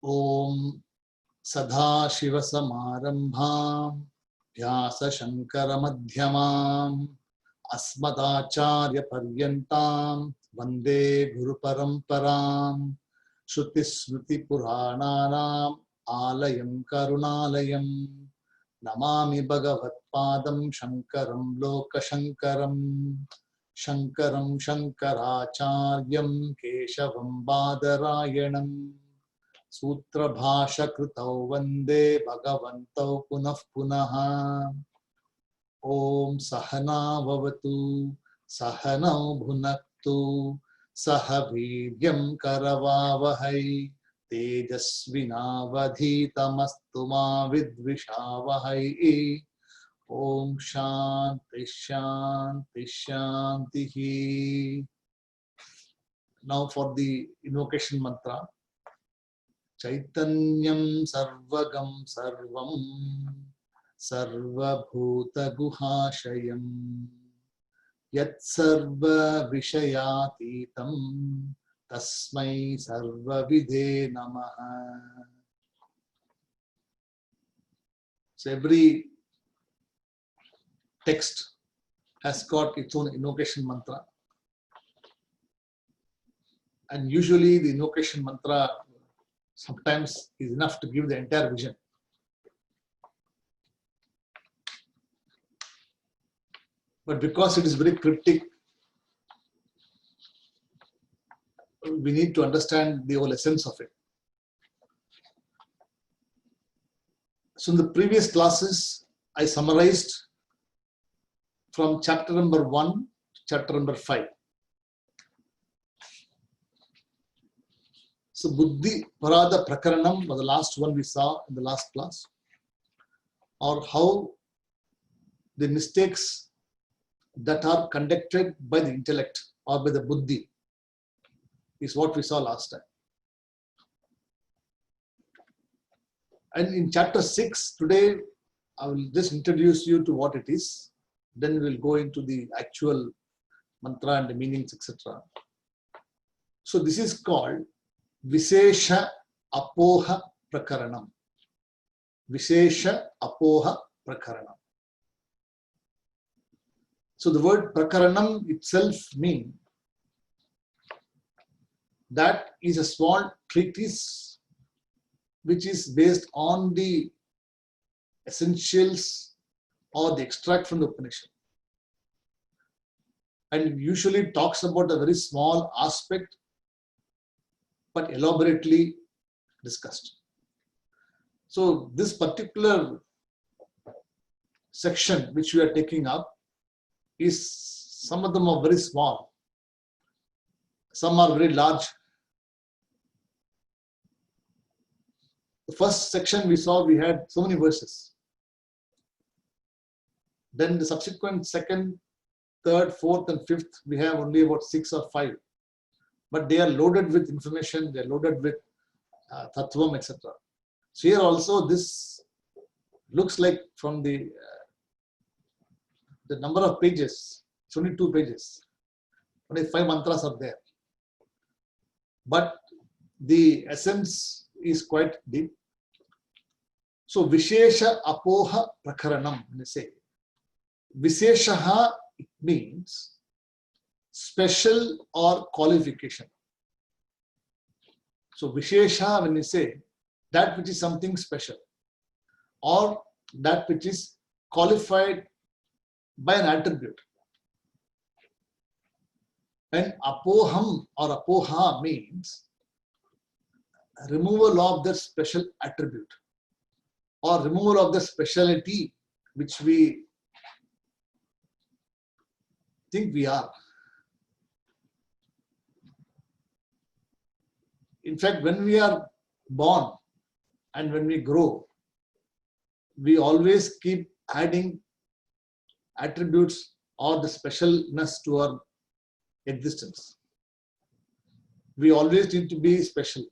ओम सदाशिवसमारंभां व्यासशंकरमध्यमाम् अस्मदाचार्यपर्यन्तां वन्दे गुरुपरम्पराम् श्रुतिस्मृतिपुराणानाम् आलयं करुणालयं नमामि भगवत्पादं शङ्करं लोकशङ्करम् शङ्करं शङ्कराचार्यं केशवं बादरायणम् सूत्रभाष्यकृतौ वन्दे भगवन्तौ पुनः पुनः। ॐ सहना भवतु सहनौ भुनक्तु सह वीर्यं करवावहै तेजस्विनावधीतमस्तु मा विद्विषावहै। ॐ शान्ति शान्ति शान्तिः. Now for the invocation mantra. चैतन्यं सर्वगं सर्वं सर्वभूतगुहाशयं यत्सर्वविषयातीतं तस्मै सर्वविदे नमः. So every text has got its own invocation mantra, and usually the invocation mantra sometimes is enough to give the entire vision. But because it is very cryptic, we need to understand the whole essence of it. So in the previous classes, I summarized from chapter number 1 to chapter number 5. So Buddhi Parada Prakaranam was the last one we saw in the last class, or how the mistakes that are conducted by the intellect or by the Buddhi is what we saw last time. And in chapter 6 today, I will just introduce you to what it is. Then we will go into the actual mantra and the meanings, etc. So this is called Vishesha Apoha Prakaranam. Vishesha Apoha Prakaranam. So the word Prakaranam itself means that is a small treatise which is based on the essentials or the extract from the Upanishad, and usually talks about a very small aspect but elaborately discussed. So this particular section which we are taking up is, some of them are very small, some are very large. The first section we saw, we had so many verses. Then the subsequent second, third, fourth and fifth, we have only about 6 or 5. But they are loaded with information, they are loaded with tattvam, etc. So here also this looks like from the number of pages, it's only 2 pages. Only 5 mantras are there. But the essence is quite deep. So Vishesha Apoha Prakaranam, when they say. Visheshaha, it means special or qualification. So Vishesha, when we say that which is something special or that which is qualified by an attribute. And Apoham or Apoha means removal of the special attribute or removal of the speciality which we think we are. In fact, when we are born and when we grow, we always keep adding attributes or the specialness to our existence. We always need to be special.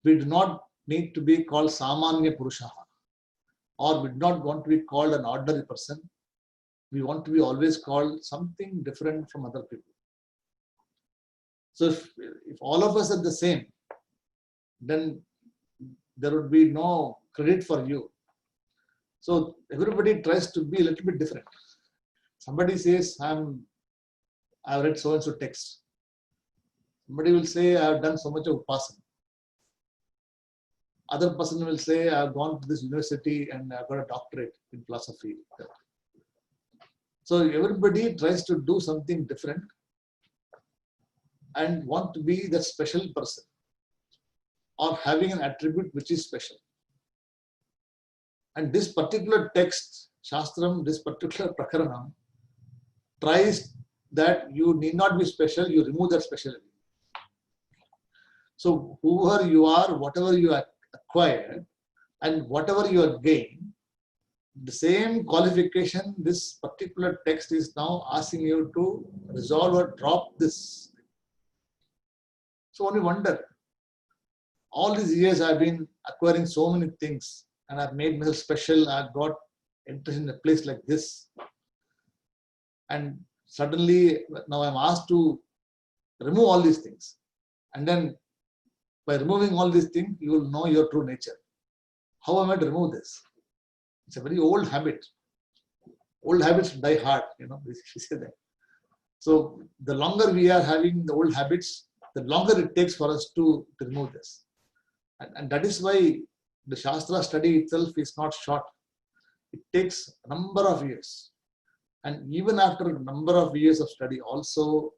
We do not need to be called Samanya Purushaha, or we do not want to be called an ordinary person. We want to be always called something different from other people. So if all of us are the same, then there would be no credit for you. So everybody tries to be a little bit different. Somebody says, I've read so and so text. Somebody will say, I've done so much of Upasana. Other person will say, I've gone to this university and I've got a doctorate in philosophy. So everybody tries to do something different and want to be the special person or having an attribute which is special. And this particular text, Shastram, this particular Prakaranam, tries that you need not be special, you remove that specialty. So whoever you are, whatever you acquired, and whatever you have gained, the same qualification, this particular text is now asking you to resolve or drop this. So only wonder, all these years I've been acquiring so many things and I've made myself special, I've got interest in a place like this. And suddenly now I'm asked to remove all these things. And then by removing all these things, you will know your true nature. How am I to remove this? It's a very old habit. Old habits die hard, we say that. So the longer we are having the old habits, the longer it takes for us to remove this. And that is why the Shastra study itself is not short. It takes a number of years. And even after a number of years of study, also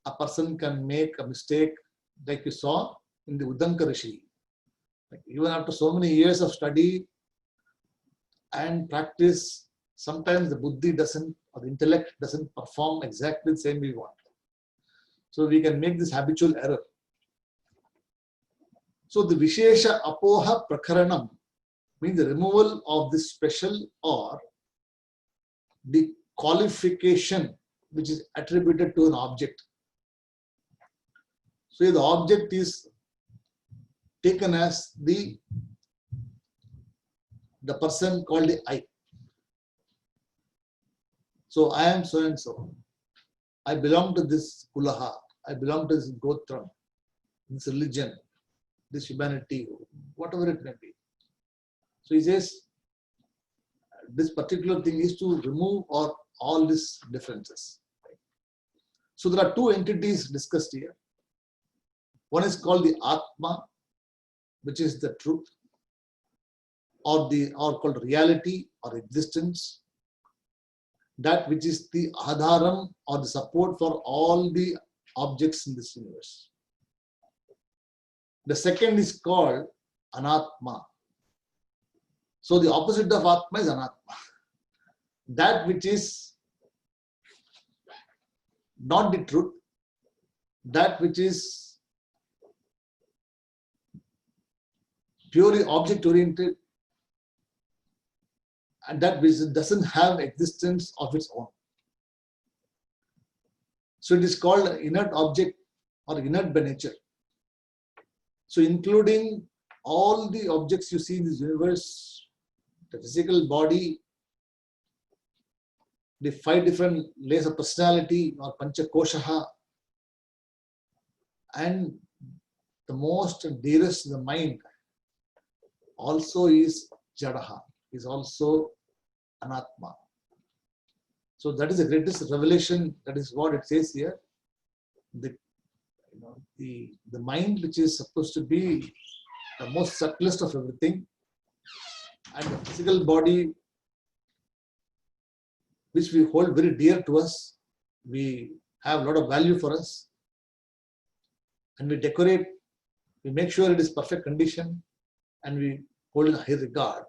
a person can make a mistake, like you saw in the Udanka Rishi. Like even after so many years of study and practice, sometimes the buddhi doesn't, or the intellect doesn't perform exactly the same we want. So we can make this habitual error. So the Vishesha Apoha Prakaranam means the removal of this special or the qualification which is attributed to an object. So the object is taken as the person called the I. So I am so and so. I belong to this Kulaha. I belong to this Gotra, this religion, this humanity, whatever it may be. So he says, this particular thing is to remove all these differences. So there are two entities discussed here. One is called the Atma, which is the truth, or called reality or existence. That which is the adharam or the support for all the objects in this universe. The second is called Anatma. So the opposite of Atma is Anatma. That which is not the truth, that which is purely object-oriented, and that which doesn't have existence of its own. So it is called inert object or inert by nature. So including all the objects you see in this universe, the physical body, the 5 different layers of personality or Panchakoshaha, and the most dearest, the mind, also is Jadaha, is also Anatma. So that is the greatest revelation. That is what it says here. The mind, which is supposed to be the most subtlest of everything, and the physical body, which we hold very dear to us, we have a lot of value for us, and we decorate, we make sure it is perfect condition, and we hold in high regard,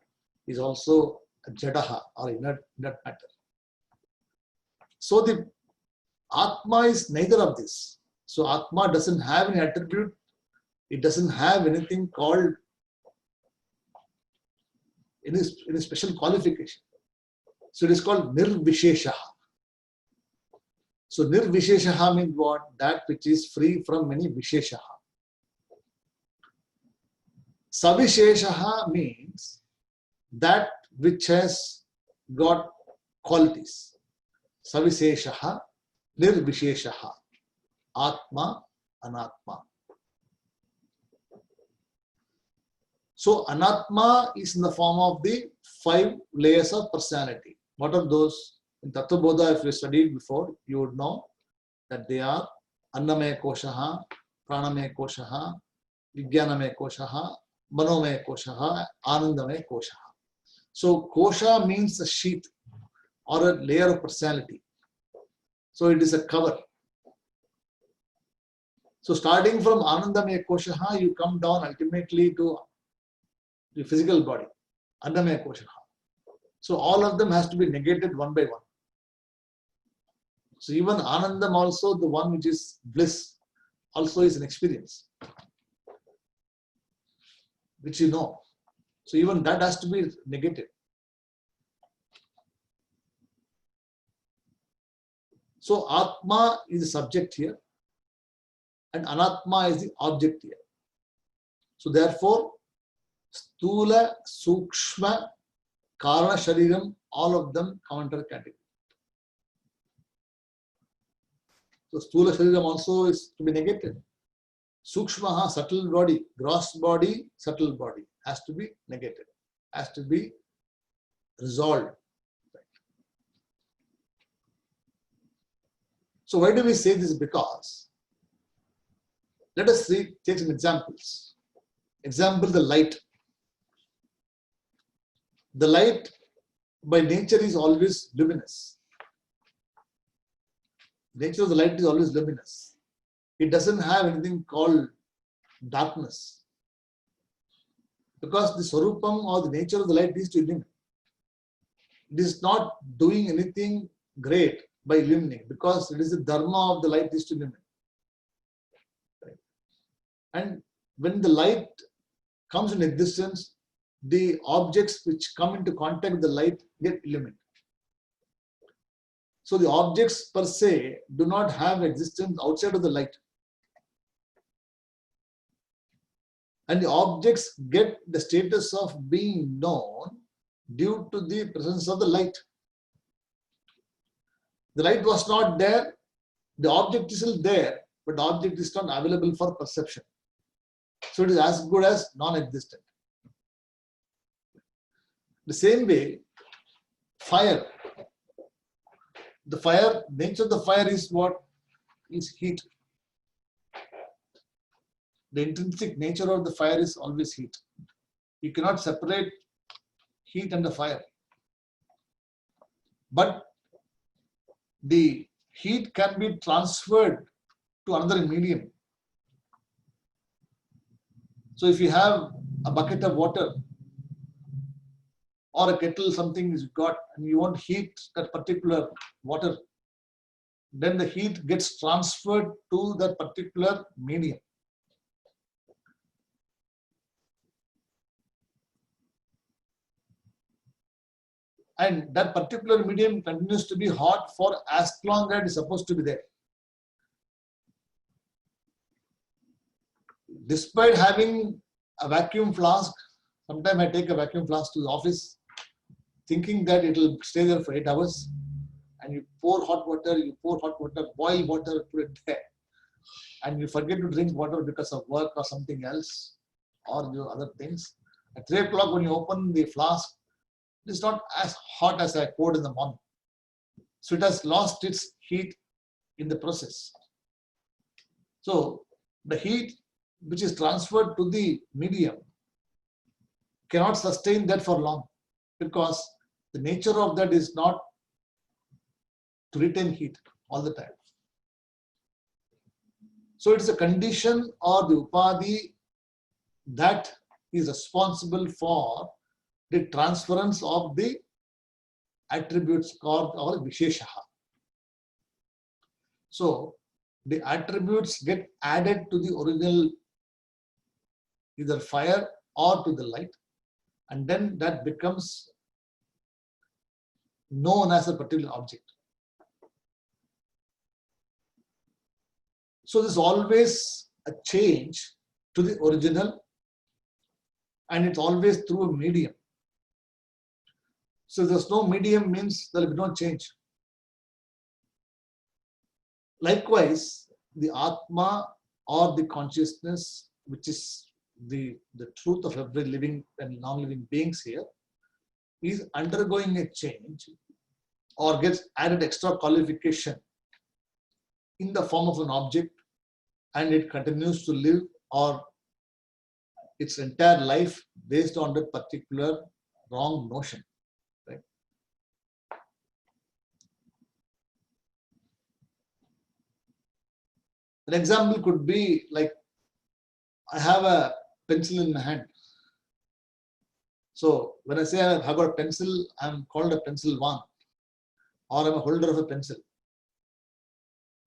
is also a Jadaha or inert matter. So the Atma is neither of this. So Atma doesn't have any attribute, it doesn't have anything called any special qualification. So it is called Nirvisheshaha. So Nirvisheshaha means what? That which is free from any Visheshaha. Savisheshaha means that which has got qualities. Savisheshaha, Nirvisheshaha, Atma, Anatma. So Anatma is in the form of the 5 layers of personality. What are those? In Tattva Bodha, if you studied before, you would know that they are Annamaya Koshaha, Pranamaya Koshaha, Vijnanamaya Koshaha, Manomaya Koshaha, Anandamaya Koshaha. So Kosha means a sheath or a layer of personality. So it is a cover. So starting from Anandamaya Koshaha, you come down ultimately to the physical body, Annamaya Koshaha. So all of them has to be negated one by one. So even Anandam also, the one which is bliss, also is an experience, which you know. So even that has to be negated. So Atma is the subject here and Anatma is the object here. So therefore, Stula, Sukshma, Karana Shariram, all of them come under category. So Stula Shariram also is to be negated. Sukshmaha, subtle body, gross body, subtle body has to be negated, has to be resolved. So why do we say this? Because let us take some examples. Example, the light. The light by nature is always luminous. Nature of the light is always luminous. It doesn't have anything called darkness. Because the Swarupam or the nature of the light is to illuminate. It is not doing anything great by illuminating, because it is the dharma of the light is to illuminate. And when the light comes in existence, the objects which come into contact with the light get illuminated. So the objects per se do not have existence outside of the light. And the objects get the status of being known due to the presence of the light. The light was not there, the object is still there, but the object is not available for perception. So it is as good as non-existent. The same way, fire. The fire, nature of the fire is what? Is heat. The intrinsic nature of the fire is always heat. You cannot separate heat and the fire. But the heat can be transferred to another medium. So if you have a bucket of water or a kettle, something is got, and you want heat that particular water, then the heat gets transferred to that particular medium. And that particular medium continues to be hot for as long as it is supposed to be there. Despite having a vacuum flask, sometimes I take a vacuum flask to the office thinking that it will stay there for 8 hours, and you pour hot water, boil water, put it there, and you forget to drink water because of work or something else or your other things. At 3 o'clock when you open the flask, it is not as hot as I poured in the morning. So it has lost its heat in the process. So the heat which is transferred to the medium cannot sustain that for long, because the nature of that is not to retain heat all the time. So it is a condition or the upadhi that is responsible for the transference of the attributes called or visheshaha. So the attributes get added to the original either fire or to the light, and then that becomes known as a particular object. So there's always a change to the original, and it's always through a medium. So there's no medium means there will be no change. Likewise, the Atma or the consciousness which is the truth of every living and non-living beings here is undergoing a change or gets added extra qualification in the form of an object, and it continues to live or its entire life based on that particular wrong notion. Right? An example could be like, I have a pencil in my hand. So when I say I have got a pencil, I'm called a pencil one, or I'm a holder of a pencil.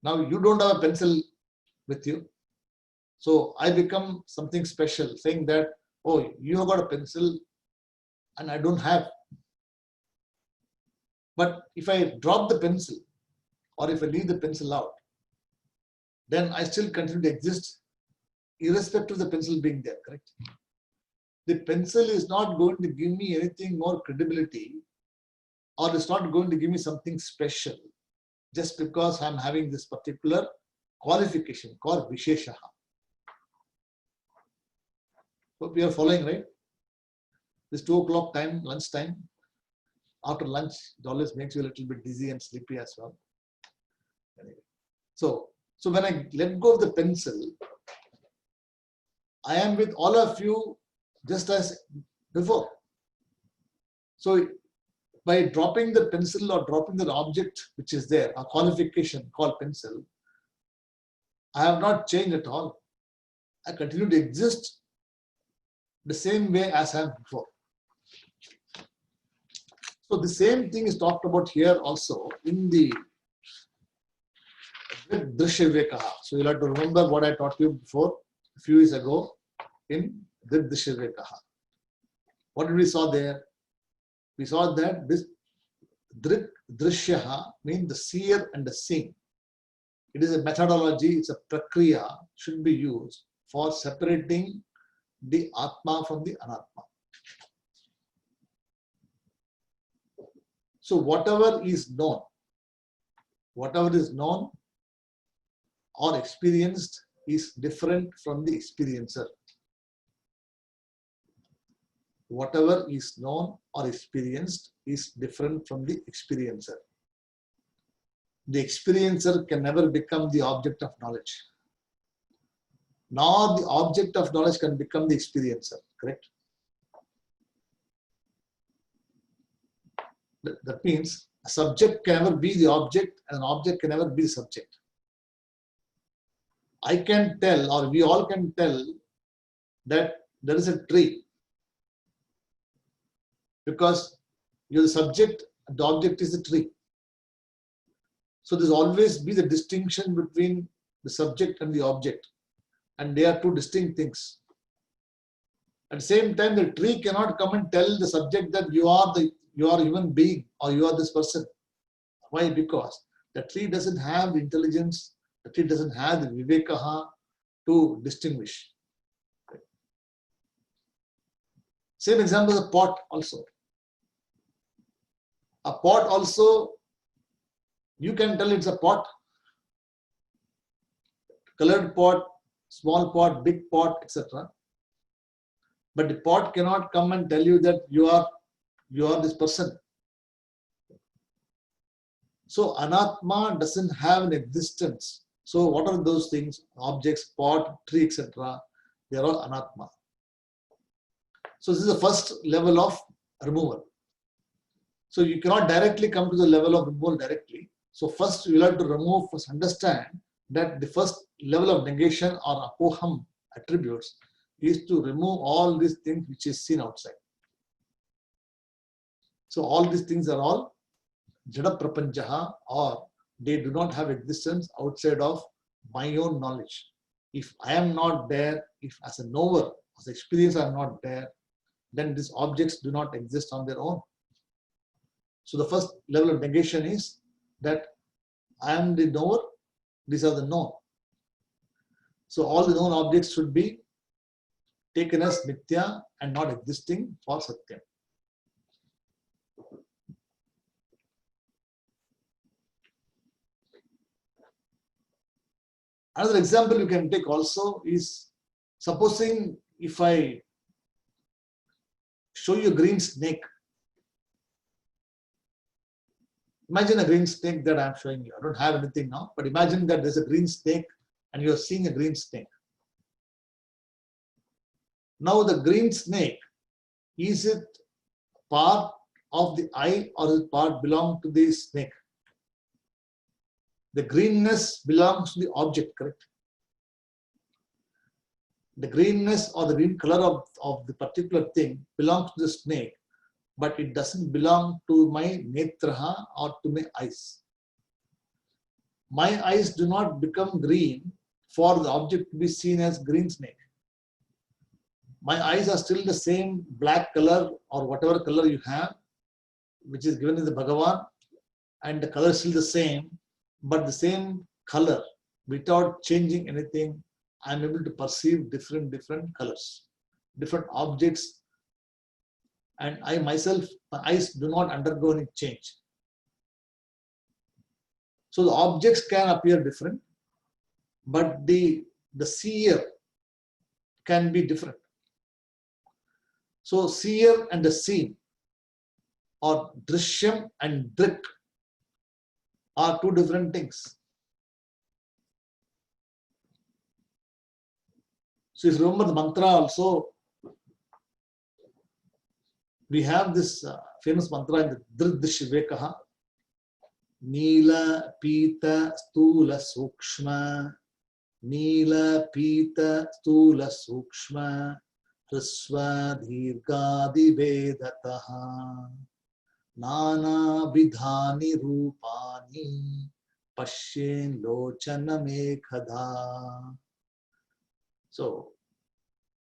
Now you don't have a pencil with you. So I become something special, saying that, oh, you have got a pencil and I don't have. But if I drop the pencil or if I leave the pencil out, then I still continue to exist irrespective of the pencil being there, correct? The pencil is not going to give me anything more credibility, or it's not going to give me something special just because I'm having this particular qualification called Visheshaha. Hope you are following, right? This 2 o'clock time, lunch time. After lunch, it always makes you a little bit dizzy and sleepy as well. Anyway, so when I let go of the pencil, I am with all of you just as before. So by dropping the pencil or dropping the object which is there, a qualification called pencil, I have not changed at all. I continue to exist the same way as I am before. So the same thing is talked about here also in the Drishya Vivekaha. So you'll have to remember what I taught you before a few years ago in Drishya Vivekaha. What did we saw there? We saw that this Drishyaha means the seer and the seeing. It is a methodology, it's a prakriya, should be used for separating the Atma from the Anatma. So whatever is known or experienced is different from the experiencer. Whatever is known or experienced is different from the experiencer. The experiencer can never become the object of knowledge, nor the object of knowledge can become the experiencer, correct? That means a subject can never be the object and an object can never be the subject. I can tell, or we all can tell, that there is a tree because you're the subject, the object is the tree. So there's always be the distinction between the subject and the object, and they are two distinct things. At the same time, the tree cannot come and tell the subject that you are a human being or you are this person. Why? Because the tree doesn't have the intelligence, the tree doesn't have the vivekaha to distinguish. Same example is a pot also. A pot also, you can tell it's a pot. Colored pot, small pot, big pot, etc. But the pot cannot come and tell you that you are this person. So Anatma doesn't have an existence. So what are those things? Objects, pot, tree, etc. They are all Anatma. So this is the first level of removal. So you cannot directly come to the level of removal directly. So first you will have to remove, first understand that the first level of negation or apoham attributes is to remove all these things which is seen outside. So all these things are all jada prapanchaha, or they do not have existence outside of my own knowledge. If I am not there, if as a knower, as an experiencer I am not there, then these objects do not exist on their own. So the first level of negation is that I am the knower, these are the known. So all the known objects should be taken as nitya and not existing for satyam. Another example you can take also is, supposing if I show you a green snake, imagine a green snake that I'm showing you. I don't have anything now, but imagine that there's a green snake and you're seeing a green snake. Now the green snake, is it part of the eye or is it part belong to the snake? The greenness belongs to the object, correct? The greenness or the green color of the particular thing belongs to the snake, but it doesn't belong to my netraha or to my eyes. My eyes do not become green for the object to be seen as green snake. My eyes are still the same black color or whatever color you have, which is given in the Bhagavan, and the color is still the same, but the same color without changing anything. I'm able to perceive different colors, different objects, and I myself, my eyes do not undergo any change. So the objects can appear different, but the seer can be different. So seer and the seen, or drishyam and drik, are two different things. So if you remember the mantra also, we have this famous mantra in the Dridrish Vivekaha, Neela Pita Stula Sukshma, Neela Pita Stula Sukshma, Hrasva Dhirgadi Vedataha, Nana Vidhani Rupani, Pashyen Lochana Mekhada. So,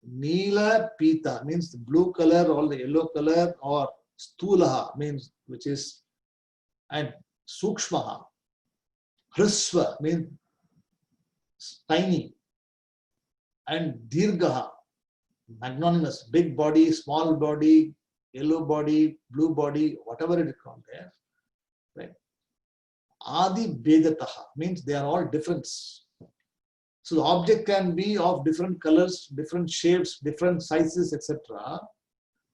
Neela Pita means the blue color or the yellow color, or Stulaha means which is, and Sukshmaha. Hrasva means tiny, and Dirgaha, magnanimous, big body, small body, yellow body, blue body, whatever it is called there. Right? Adi Vedataha means they are all different. So the object can be of different colors, different shapes, different sizes, etc.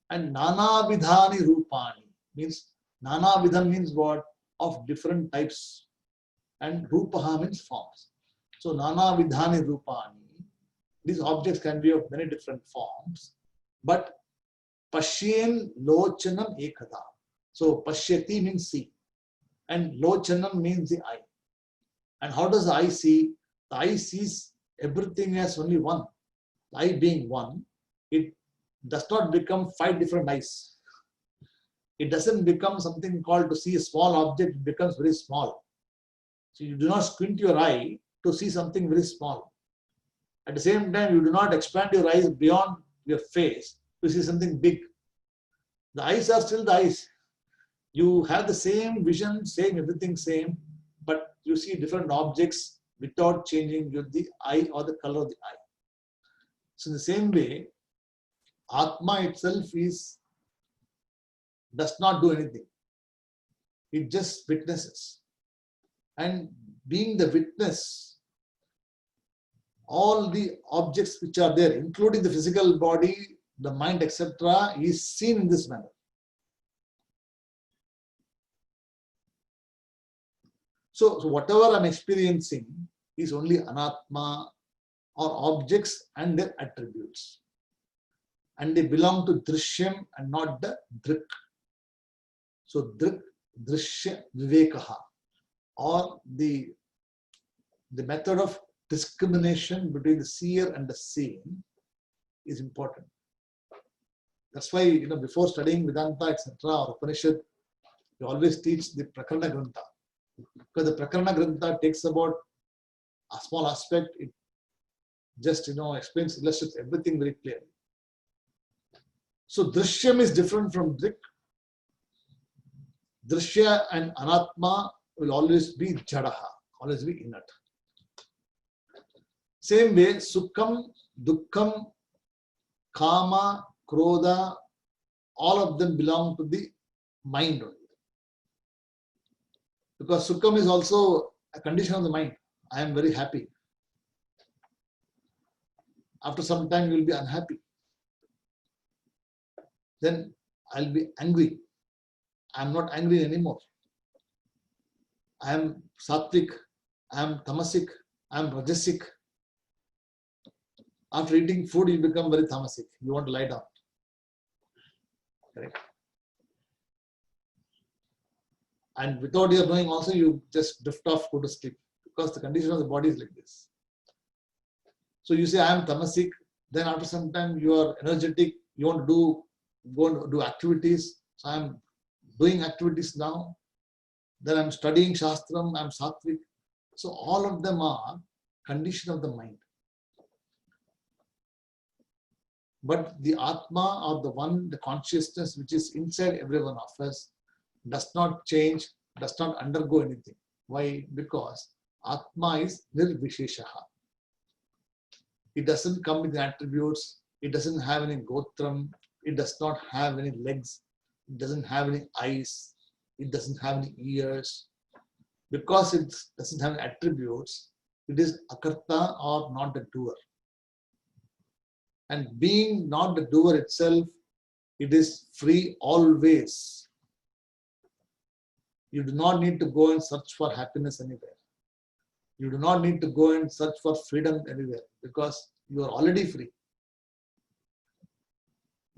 And Nana Vidhani Rupani means, Nana Vidhan means what? Of different types. And Rupaha means forms. So Nana Vidhani Rupani, these objects can be of many different forms. But Pashyen Lochanam Ekada. So Pashyati means see. And Lochanam means the eye. And how does the eye see? The eye sees everything as only one. The eye being one, it does not become 5 different eyes. It doesn't become something called to see a small object, it becomes very small. So you do not squint your eye to see something very small. At the same time, you do not expand your eyes beyond your face to see something big. The eyes are still the eyes. You have the same vision, same everything same, but you see different objects without changing the eye or the color of the eye. So in the same way, Atma itself does not do anything. It just witnesses. And being the witness, all the objects which are there, including the physical body, the mind, etc., is seen in this manner. So whatever I'm experiencing is only anatma, or objects and their attributes. And they belong to drishyam and not the drik. So drik, drishya, vivekaha, or the method of discrimination between the seer and the seen is important. That's why, before studying Vedanta, etc., or Upanishad, we always teach the Prakarana Grantha. Because the Prakarana Grantha takes about a small aspect, it just explains, illustrates everything very clearly. So Drishyam is different from Drik. Drishya and Anatma will always be Jadaha, always be inert. Same way, Sukham, Dukkham, Kama, Krodha, all of them belong to the mind only. Because Sukham is also a condition of the mind. I am very happy. After some time, you will be unhappy. then I'll be angry. I'm not angry anymore. I am sattvic, I am tamasic, I am rajasic. After eating food, you become very tamasic. You want to lie down. Correct. And without your knowing also, you just drift off, go to sleep. Because the condition of the body is like this. So you say, I am tamasic. Then after some time, you are energetic. You want to go and do activities. So I am doing activities now. Then I'm studying Shastram. I'm sattvic. So all of them are condition of the mind. But the Atma, or the one, the consciousness which is inside every one of us, does not change, does not undergo anything. Why? Because Atma is nirvisheshaha. It doesn't come with attributes. It doesn't have any gotram. It does not have any legs. It doesn't have any eyes. It doesn't have any ears. Because it doesn't have attributes, it is akarta, or not the doer. And being not the doer itself, it is free always. You do not need to go and search for happiness anywhere. You do not need to go and search for freedom anywhere, because you are already free.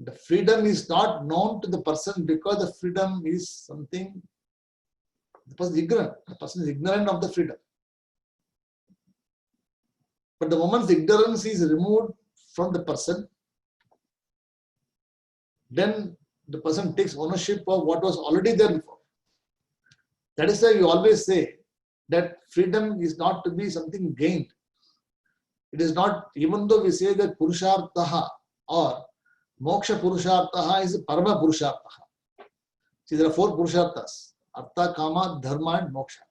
The freedom is not known to the person because the freedom is something, the person is ignorant. The person is ignorant of the freedom. But the moment the ignorance is removed from the person, then the person takes ownership of what was already there before. That is why we always say that freedom is not to be something gained. It is not, even though we say that Purusharthaha or Moksha Purusharthaha is Parama Purusharthaha. See, there are 4 Purusharthas: Artha, Kama, Dharma, and Moksha.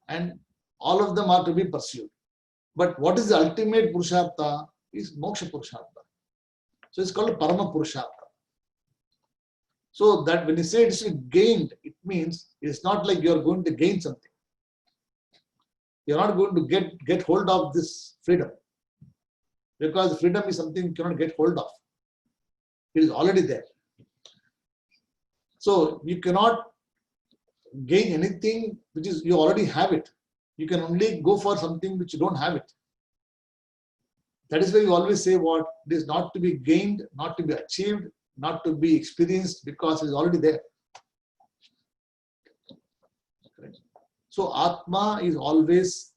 And all of them are to be pursued. But what is the ultimate Purushartha is Moksha Purushartha. So it's called Parama Purushartha. So that when you say it is gained, it means it's not like you are going to gain something. You are not going to get hold of this freedom. Because freedom is something you cannot get hold of. It is already there. So you cannot gain anything which is, you already have it. You can only go for something which you don't have it. That is why we always say what? It is not to be gained, not to be achieved, not to be experienced, because it is already there. So Atma is always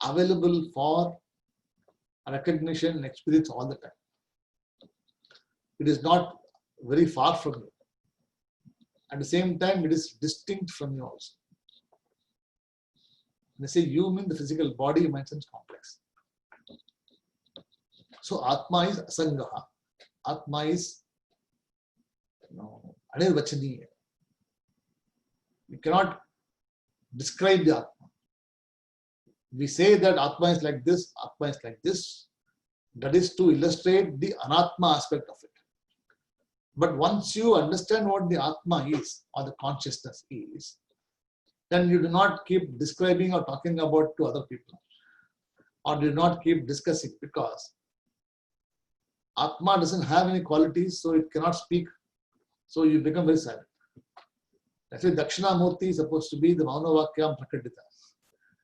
available for recognition and experience all the time. It is not very far from you. At the same time, it is distinct from you also. When I say you, mean the physical body, mind, sense complex. So Atma is asangaha. Atma is anirvachaniya. You cannot describe the Atma. We say that Atma is like this, Atma is like this. That is to illustrate the Anatma aspect of it. But once you understand what the Atma is, or the consciousness is, then you do not keep describing or talking about to other people, or do not keep discussing, because Atma doesn't have any qualities, so it cannot speak. So you become very silent. Actually, Dakshinamurti is supposed to be the Maunavakyam Prakatita.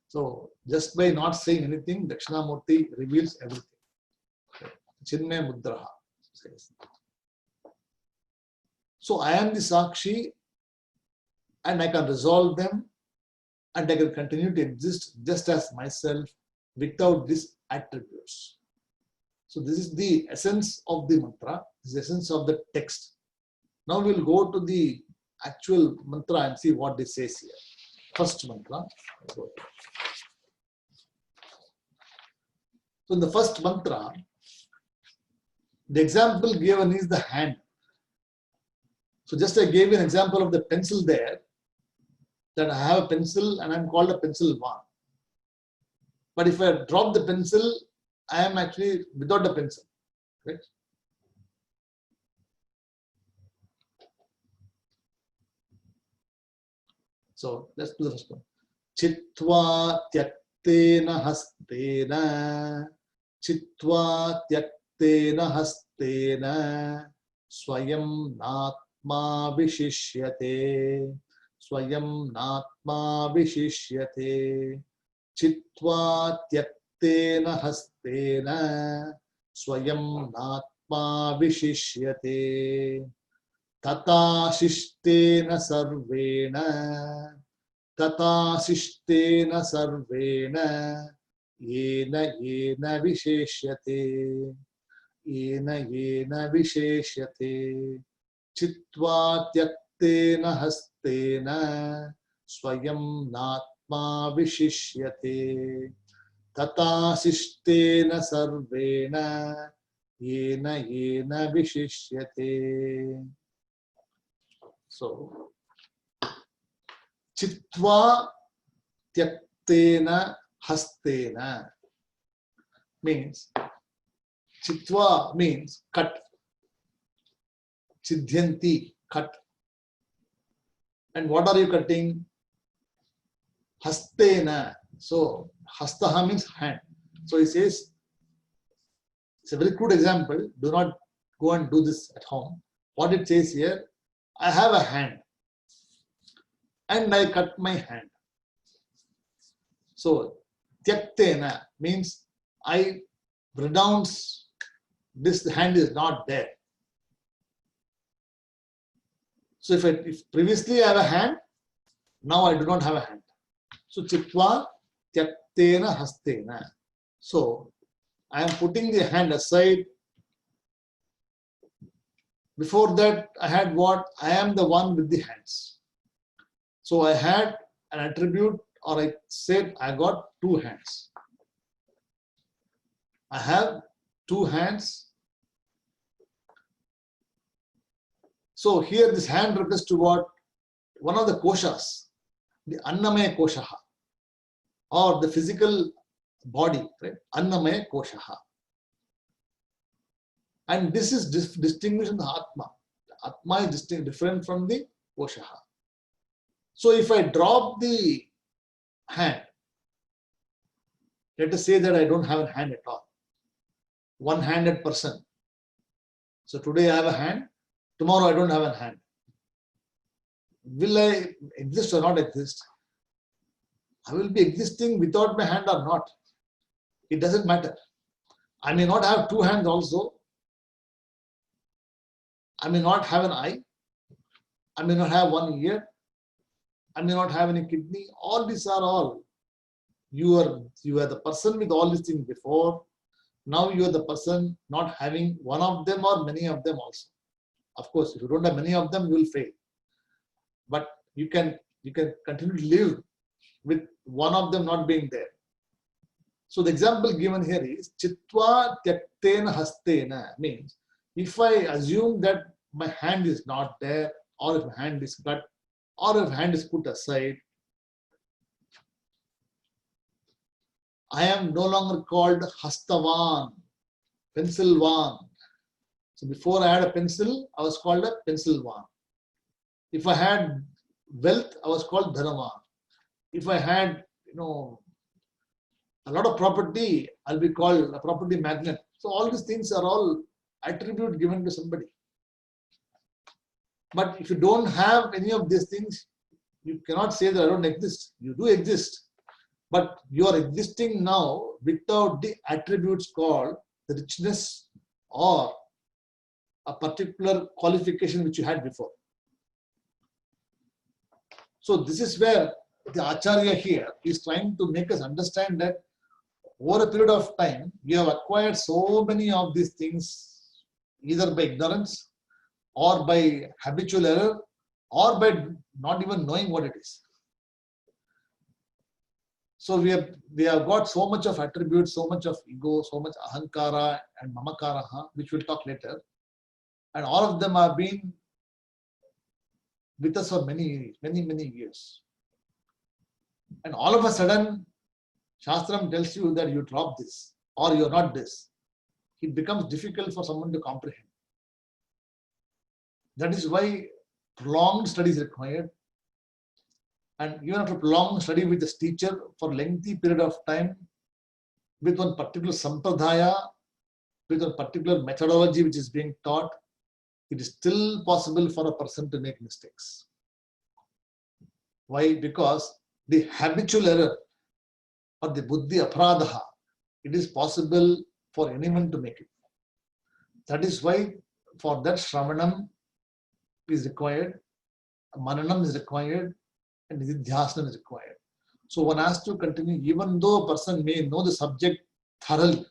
So just by not saying anything, Dakshinamurti reveals everything. Chinmaya Mudraha says. So I am the Sakshi, and I can resolve them, and I can continue to exist just as myself without these attributes. So this is the essence of the mantra, this is the essence of the text. Now we'll go to the actual mantra and see what this says here. First mantra. So in the first mantra, the example given is the hand. So just I gave you an example of the pencil there, that I have a pencil and I'm called a pencil one. But if I drop the pencil, I am actually without the pencil. Right? So let's do the first one. Chitva tyaktena hastena. Chitva tyaktena hastena. Swayam Natma Vishishyate. Swayam Natma Vishishyate. Chitva Tyaktena Hastena. Swayam Natma Vishishyate. Tata Shishtena Sarvena. Tata Shishtena Sarvena. Yena Yena Vishishyate. Yena Yena Vishishyate. Chitva Tyaktena Hastena. Swayam Natma Vishishyate. Tata Shishtena Sarvena. Yena Yena Vishishyate. So, Chitva Tyaktena Hastena means, Chitva means cut. Chidhyanti, cut. And what are you cutting? Hastena. So, Hastaha means hand. So, he says, it's a very crude example. Do not go and do this at home. What it says here, I have a hand and I cut my hand. So, Tyaktena means I renounce this hand is not there. So, if previously I have a hand, now I do not have a hand. So, Chitva Tyaktena Hastena. So, I am putting the hand aside. Before that, I had what? I am the one with the hands. So I had an attribute, or I said I got two hands. I have two hands. So here this hand refers to what? One of the koshas, the Annamaya Koshaha, or the physical body, right? Annamaya Koshaha. And this is distinguished in the Atma. The Atma is different from the Koshaha. So if I drop the hand, let us say that I don't have a hand at all. One-handed person. So today I have a hand, tomorrow I don't have a hand. Will I exist or not exist? I will be existing without my hand or not. It doesn't matter. I may not have two hands also. I may not have an eye. I may not have one ear. I may not have any kidney. All these are all. You are the person with all these things before. Now you are the person not having one of them or many of them also. Of course, if you don't have many of them, you will fail. But you can continue to live with one of them not being there. So the example given here is Chitva Tyaktena Hastena means if I assume that my hand is not there, or if my hand is cut, or if hand is put aside, I am no longer called Hastavan, Pencilvan. So before I had a pencil, I was called a Pencilvan. If I had wealth, I was called Dhanavan. If I had, a lot of property, I'll be called a property magnate. So all these things are all attribute given to somebody. But if you don't have any of these things, you cannot say that I don't exist. You do exist. But you are existing now without the attributes called the richness or a particular qualification which you had before. So this is where the Acharya here is trying to make us understand that over a period of time, we have acquired so many of these things either by ignorance or by habitual error or by not even knowing what it is. So we have got so much of attributes, so much of ego, so much ahankara and mamakaraha, which we'll talk later. And all of them have been with us for many years. And all of a sudden, Shastram tells you that you drop this or you're not this. It becomes difficult for someone to comprehend. That is why prolonged study is required. And even after prolonged study with this teacher for lengthy period of time, with one particular sampradaya, with a particular methodology which is being taught, it is still possible for a person to make mistakes. Why? Because the habitual error or the buddhi aparadha, it is possible for anyone to make it. That is why for that Shravanam is required, Mananam is required, and Nididhyasana is required. So one has to continue, even though a person may know the subject thoroughly.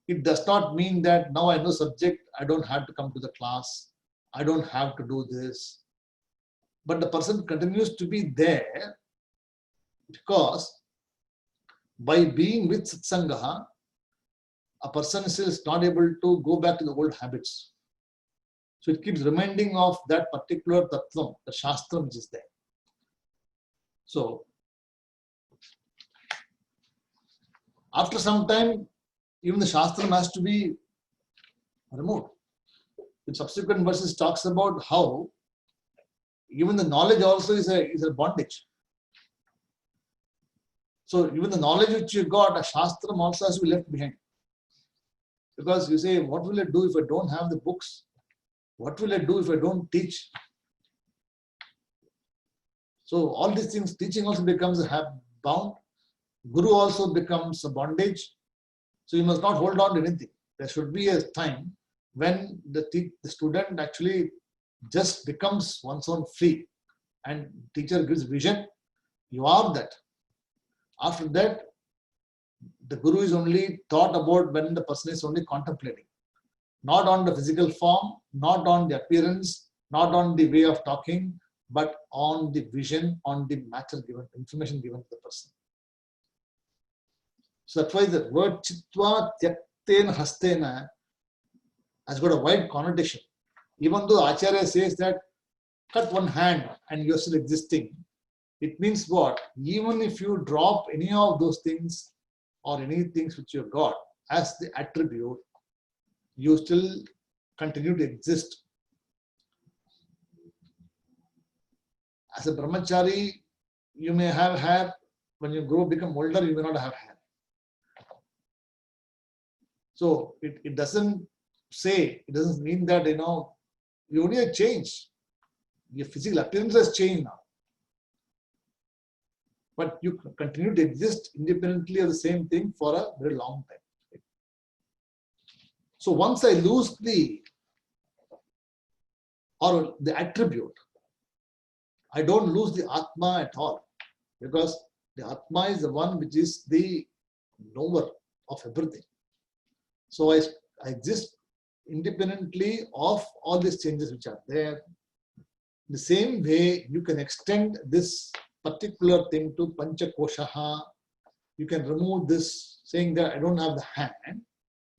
It does not mean that now I know subject, I don't have to come to the class, I don't have to do this. But the person continues to be there because by being with Satsangaha, a person is not able to go back to the old habits. So it keeps reminding of that particular tattvam, the shastra which is there. So after some time, even the shastra has to be removed. In subsequent verses talks about how even the knowledge also is a bondage. So even the knowledge which you got, a shastram also has to be left behind. Because you say, what will I do if I don't have the books? What will I do if I don't teach? So all these things, teaching also becomes a bound. Guru also becomes a bondage. So you must not hold on to anything. There should be a time when the student actually just becomes one's own free, and teacher gives vision. You are that. After that, the Guru is only thought about when the person is only contemplating. Not on the physical form, not on the appearance, not on the way of talking, but on the vision, on the matter given, information given to the person. So that's why the word Chitva Tyaktena Hastena has got a wide connotation. Even though Acharya says that cut one hand and you're still existing, it means what? Even if you drop any of those things or any things which you got as the attribute, you still continue to exist. As a brahmachari, you may have hair. When you grow, become older, you may not have hair. So it doesn't mean that, you only have changed. Your physical appearance has changed now. But you continue to exist independently of the same thing for a very long time. So once I lose the attribute, I don't lose the Atma at all, because the Atma is the one which is the knower of everything. So I exist independently of all these changes which are there. The same way you can extend this particular thing to Panchakoshaha. You can remove this saying that I don't have the hand.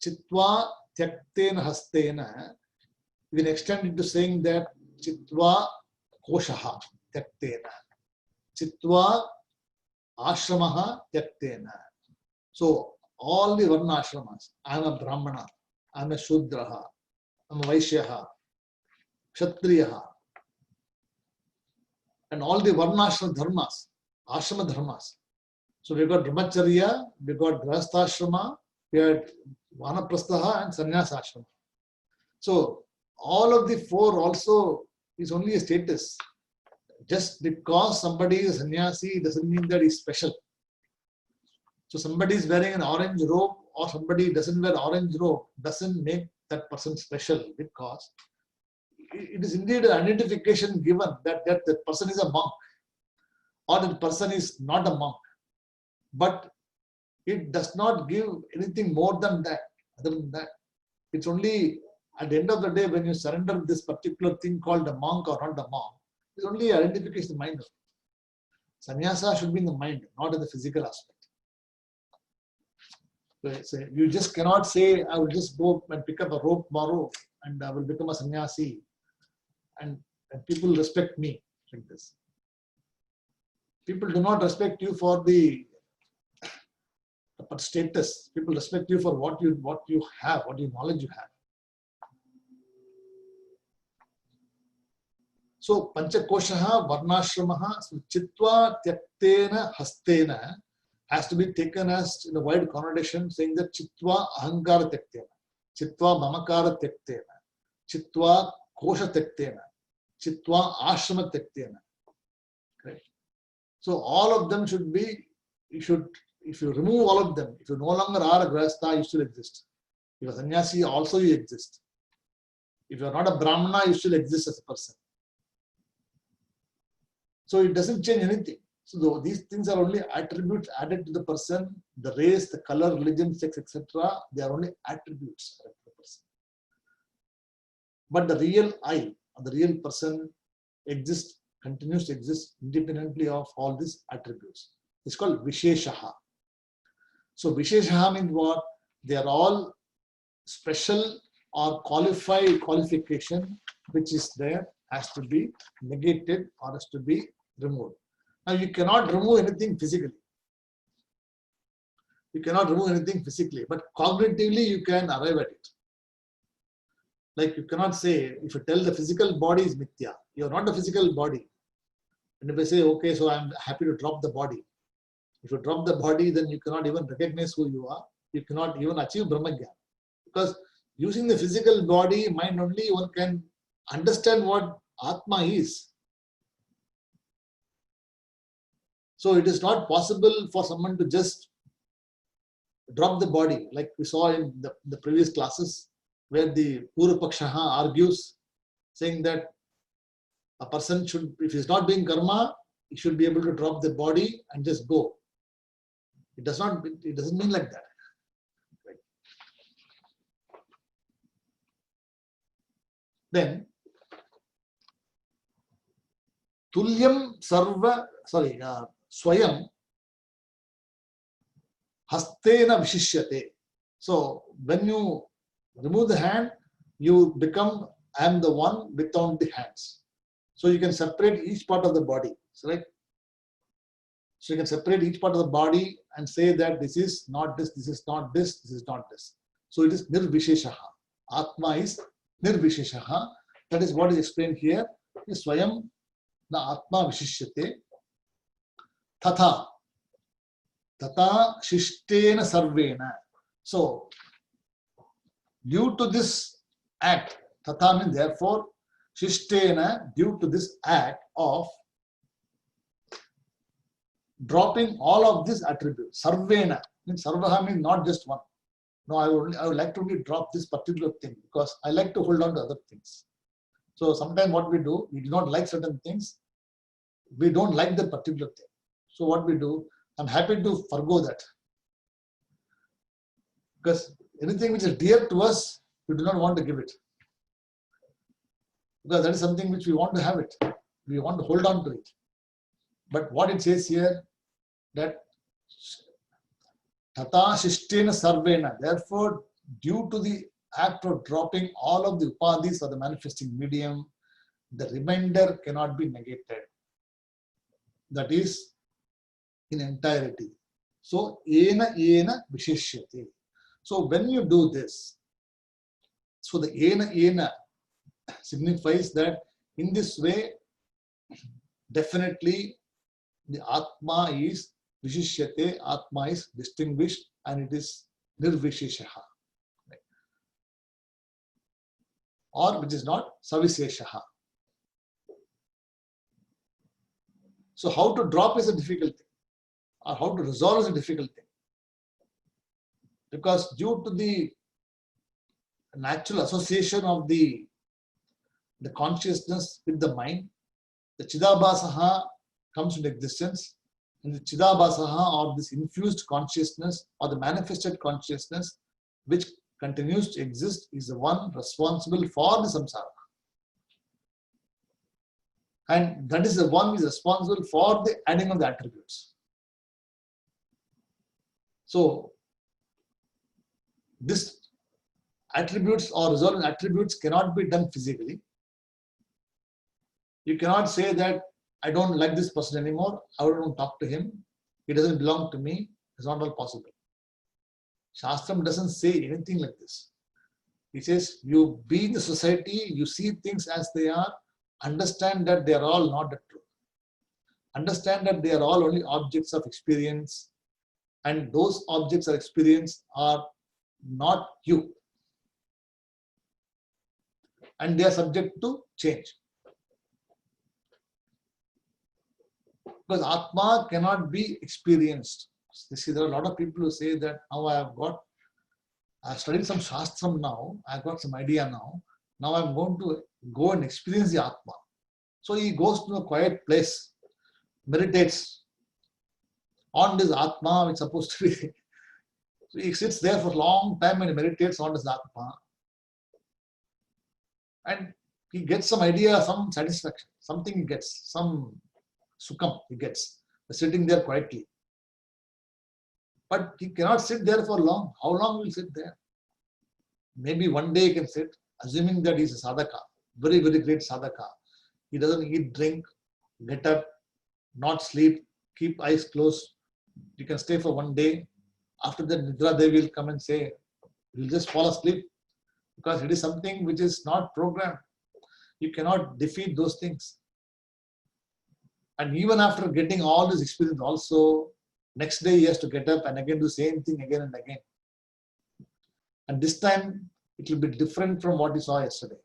Chitva Tyaktena Hastena. You can extend it to saying that Chitva Koshaha Tyaktena. Chitva Ashramaha Tyaktena. So all the Varna Ashramas. I am a Brahmana. I am a Shudraha. I am a Vaishyaha. Kshatriyaha. And all the Varnashrama dharmas, Ashrama dharmas. So we've got Brahmacharya, we've got Grahastha-ashrama, we have Vanaprastha and Sannyasa-ashrama. So all of the four also is only a status. Just because somebody is a sannyasi doesn't mean that he's special. So somebody is wearing an orange robe or somebody doesn't wear orange robe doesn't make that person special, because it is indeed an identification given that that person is a monk or that person is not a monk. But it does not give anything more than that. Other than that, it's only at the end of the day when you surrender this particular thing called a monk or not a monk, it's only identification of the mind. Sannyasa should be in the mind, not in the physical aspect. So you just cannot say, I will just go and pick up a robe tomorrow and I will become a sannyasi. And people respect me like this. People do not respect you for the status. People respect you for what you have, what knowledge you have. So Panchakoshaha, Varnashramaha, so Chitva Tyaktena Hastena has to be taken as in a wide connotation, saying that Chitva Ahankara Tyaktena. Chitva mamakara tektena. Chitva kosha tektena. Chitva ashrama tektena. Correct. So all of them should be, if you remove all of them, if you no longer are a grahastha, you still exist. If you are sannyasi, also you exist. If you are not a brahmana, you still exist as a person. So it doesn't change anything. So these things are only attributes added to the person, the race, the color, religion, sex, etc. They are only attributes added to the person. But the real I, the real person exists, continues to exist independently of all these attributes. It's called Visheshaha. So Visheshaha means what? They are all special or qualification which is there, has to be negated or has to be removed. Now you cannot remove anything physically. You cannot remove anything physically, but cognitively you can arrive at it. Like you cannot say, if you tell the physical body is mithya, you are not the physical body. And if I say, okay, so I'm happy to drop the body. If you drop the body, then you cannot even recognize who you are. You cannot even achieve Brahmagyan. Because using the physical body, mind only, one can understand what Atma is. So it is not possible for someone to just drop the body, like we saw in the previous classes, where the Purva Pakshaha argues, saying that a person should, if he is not doing karma, he should be able to drop the body and just go. It doesn't mean like that. Right. Then Tulyam Sarva, Swayam Hastena Vishishyate. So when you remove the hand, you become, I am the one without the hands. So you can separate each part of the body. Right? So you can separate each part of the body and say that this is not this, this is not this, this is not this. So it is Nirvisheshaha. Atma is Nirvisheshaha. That is what is explained here. Swayam na Atma Vishishyate. Tatha. Tata Shishtena Sarvena. So due to this act, Tatha means therefore, Shishtena, due to this act of dropping all of these attributes. Sarvena means Sarvaha means not just one. No, I would like to only drop this particular thing because I like to hold on to other things. So sometimes what we do, we do not like certain things. We don't like the particular thing. So what we do, I'm happy to forgo that. Because anything which is dear to us, we do not want to give it. Because that is something which we want to have it. We want to hold on to it. But what it says here, that Tata Shishtena Sarvena, therefore, due to the act of dropping all of the upadhis or the manifesting medium, the remainder cannot be negated. That is in entirety. So, ena vishishyate. So, when you do this, so the ena signifies that in this way, definitely the Atma is Vishishyate, Atma is distinguished and it is Nirvisheshaha. Right. Or which is not Savisheshaha. So how to drop is a difficult thing, or how to resolve is a difficult thing. Because due to the natural association of the consciousness with the mind, the Chidabhasaha comes into existence. And the Chidabhasaha, or this infused consciousness or the manifested consciousness which continues to exist, is the one responsible for the samsara. And that is the one who is responsible for the adding of the attributes. So, this attributes or resolving attributes cannot be done physically. You cannot say that I don't like this person anymore, I don't talk to him, he doesn't belong to me. It's not all possible. Shastram doesn't say anything like this. He says, you be in the society, you see things as they are, understand that they are all not the truth. Understand that they are all only objects of experience, and those objects of experience are not you. and they are subject to change. Because Atma cannot be experienced. You see, there are a lot of people who say that now I've studied some Shastram now, I've got some idea now I'm going to go and experience the Atma. So he goes to a quiet place, meditates on this Atma, which is supposed to be. So he sits there for a long time and he meditates on this Atma. And he gets some idea, some satisfaction, something he gets, some sukham he gets, sitting there quietly. But he cannot sit there for long. How long will he sit there? Maybe one day he can sit, assuming that he's a sadhaka, very, very great sadhaka. He doesn't eat, drink, get up, not sleep, keep eyes closed. You can stay for one day. After that, Nidra Devi will come and say, you'll just fall asleep, because it is something which is not programmed. You cannot defeat those things. And even after getting all this experience also, next day he has to get up and again do the same thing again and again. And this time it will be different from what you saw yesterday.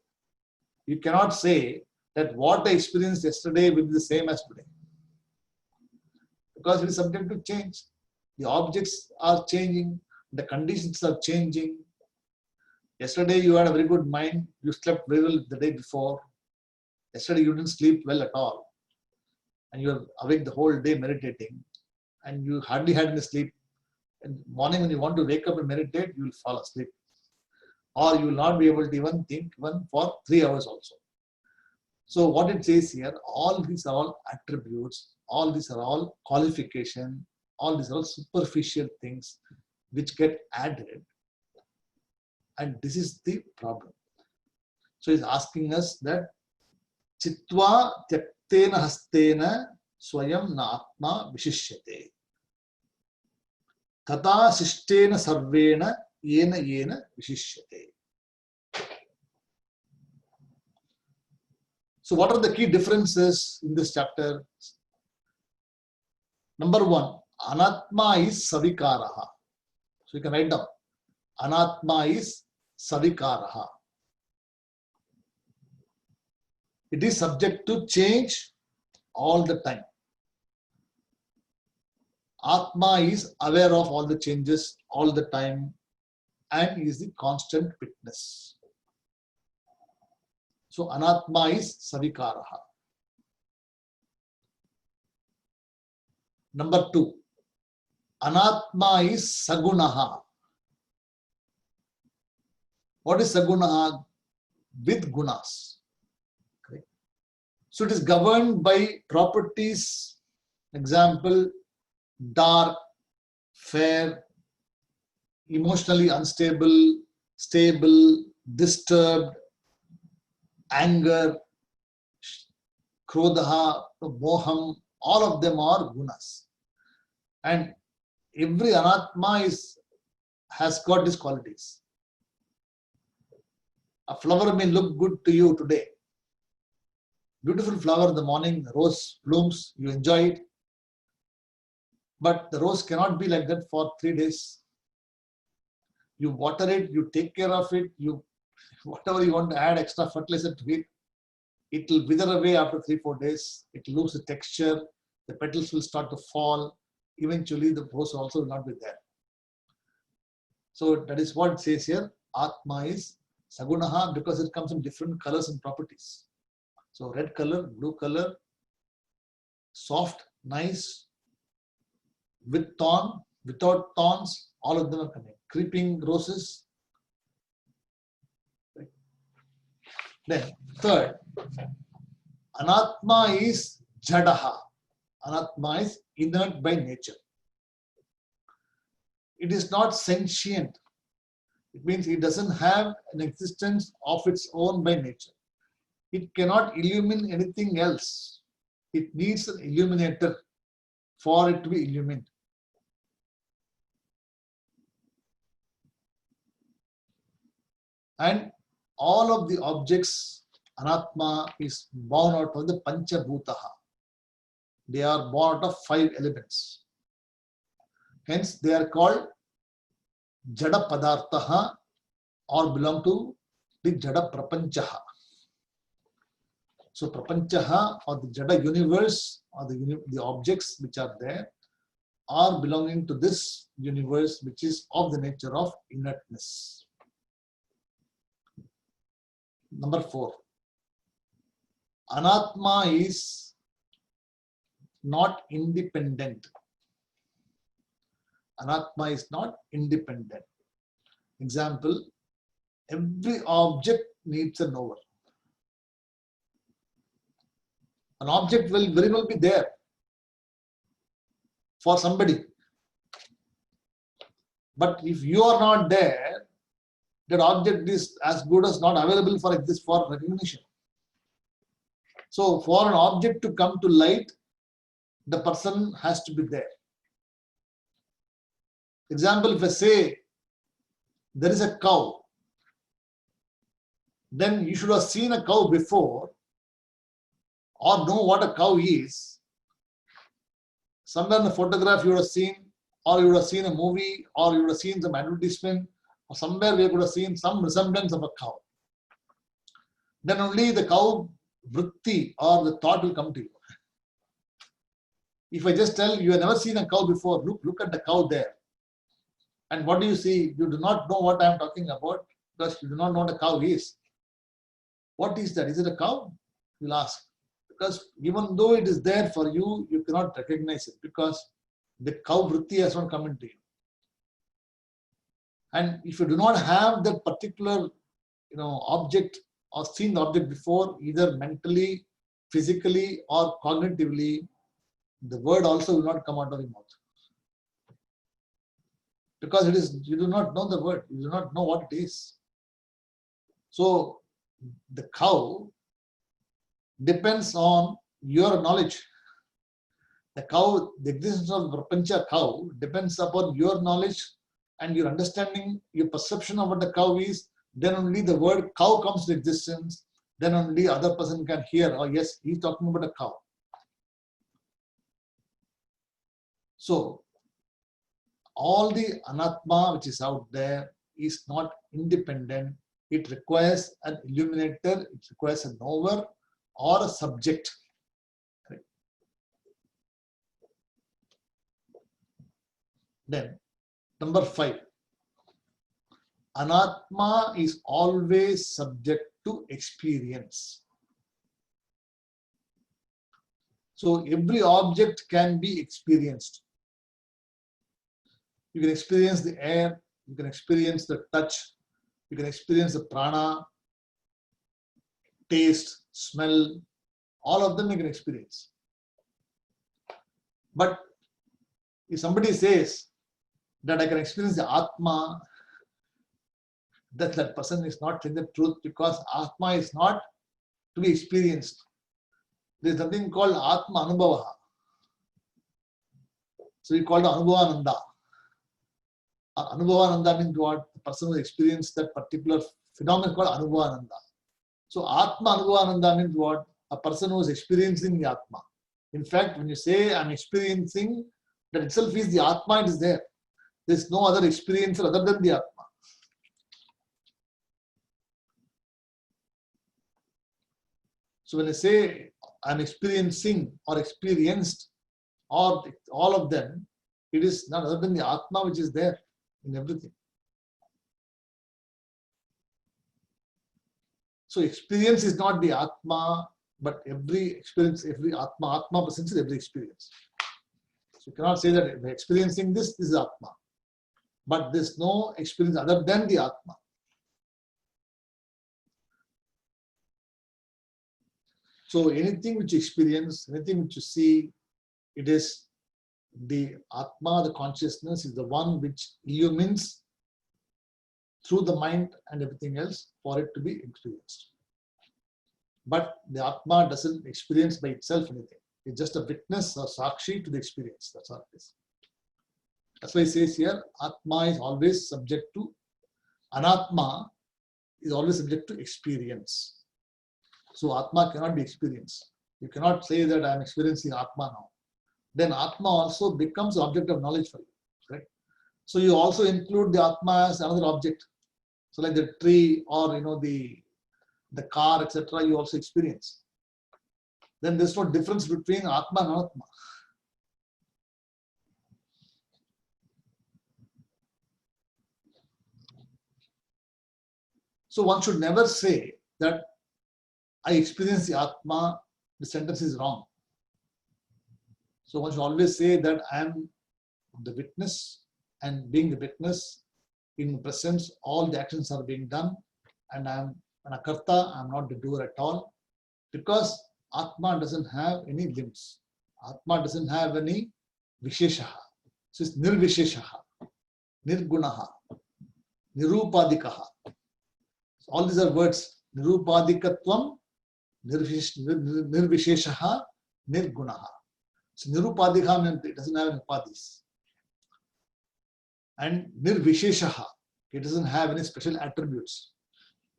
You cannot say that what I experienced yesterday will be the same as today, because it is subject to change. The objects are changing, the conditions are changing. Yesterday you had a very good mind, you slept very well the day before. Yesterday you didn't sleep well at all, and you are awake the whole day meditating, and you hardly had any sleep. In the morning when you want to wake up and meditate, you will fall asleep, or you will not be able to even think even for 3 hours also. So what it says here, all these are all attributes, all these are all qualification, all these are all superficial things which get added, and this is the problem. So he's asking us that Chitva tyaktena hastena swayam na atma vishishyate. Tata sishtena sarvena yena vishishyate. So what are the key differences in this chapter? Number one, anatma is savikaraha. So you can write down. Anatma is savikaraha. It is subject to change all the time. Atma is aware of all the changes all the time and is the constant witness. So anatma is savikaraha. Number two, anatma is sagunaha. What is sagunaha? With gunas. Okay. So it is governed by properties. Example, dark, fair, emotionally unstable, stable, disturbed, anger, krodha, moham, all of them are gunas. And every anatma has got these qualities. A flower may look good to you today. Beautiful flower in the morning, the rose blooms, you enjoy it. But the rose cannot be like that for 3 days. You water it, you take care of it, whatever you want to add extra fertilizer to it, it will wither away after 3-4 days. It will lose the texture, the petals will start to fall. Eventually the rose also will not be there. So that is what it says here. Atma is sagunaha because it comes in different colors and properties. So red color, blue color, soft, nice, with thorn, without thorns, all of them are coming. Creeping roses. Then third, anatma is jadaha. Anatma is inert by nature. It is not sentient. It means it doesn't have an existence of its own by nature. It cannot illumine anything else. It needs an illuminator for it to be illumined. And all of the objects, anatma is born out of the panchabhutaha. They are born out of 5 elements. Hence, they are called jada padarthaha or belong to the jada prapanchaha. So prapanchaha, or the Jada universe, or the objects which are there, are belonging to this universe which is of the nature of inertness. Number 4. Anatma is not independent. Anatma is not independent. Example, every object needs a knower. An object will very well be there for somebody. But if you are not there, that object is as good as not available for recognition. So for an object to come to light, the person has to be there. Example, if I say there is a cow, then you should have seen a cow before or know what a cow is. Somewhere in the photograph you would have seen, or you would have seen a movie, or you would have seen some advertisement, or somewhere we could have seen some resemblance of a cow. Then only the cow vritti or the thought will come to you. If I just tell you have never seen a cow before, look at the cow there. And what do you see? You do not know what I am talking about because you do not know what a cow is. What is that? Is it a cow? You'll ask. Because even though it is there for you, you cannot recognize it because the cow vritti has not come into you. And if you do not have that particular object or seen the object before, either mentally, physically, or cognitively, the word also will not come out of your mouth. Because you do not know the word, you do not know what it is. So the cow depends on your knowledge. The cow, the existence of prapancha cow depends upon your knowledge and your understanding, your perception of what the cow is. Then only the word cow comes to existence. Then only other person can hear, oh yes, he's talking about a cow. So all the anatma which is out there is not independent. It requires an illuminator, it requires a knower or a subject. Right. Then, number 5. Anatma is always subject to experience. So every object can be experienced. You can experience the air, you can experience the touch, you can experience the prana, taste, smell, all of them you can experience. But if somebody says that I can experience the Atma, that person is not telling the truth because Atma is not to be experienced. There is something called Atma Anubhava. So we call it Anubhavananda. Anubhavananda means what? The person who experienced that particular phenomenon called Anubhavananda. So Atma Anubhavananda means what? A person who is experiencing the Atma. In fact, when you say I'm experiencing, that itself is the Atma, it is there. There is no other experiencer other than the Atma. So when I say I'm experiencing or experienced, or all of them, it is none other than the Atma which is there in everything. So experience is not the Atma, but every experience, every Atma presents every experience. So you cannot say that if experiencing this is Atma. But there's no experience other than the Atma. So anything which you experience, anything which you see, it is the Atma, the consciousness is the one which illumines through the mind and everything else for it to be experienced. But the Atma doesn't experience by itself anything. It's just a witness or sakshi to the experience. That's all it is. That's why it says here, Atma is always subject to, Anatma is always subject to experience. So Atma cannot be experienced. You cannot say that I am experiencing Atma now. Then Atma also becomes object of knowledge for you. Right? So you also include the Atma as another object. So like the tree or the car, etc., you also experience. then there's no difference between Atma and Anatma. So one should never say that I experience the Atma, the sentence is wrong. So one should always say that I am the witness, and being the witness, in presence, all the actions are being done, and I am an akarta, I am not the doer at all, because Atma doesn't have any limbs. Atma doesn't have any visheshaha. So it's nirvisheshaha, nirgunaha, nirupadikaha. So all these are words. Nirupadikatvam, nirvisheshaha, nirgunaha. So nirupadika means it doesn't have any upadis. And nirvisheshaha, it doesn't have any special attributes.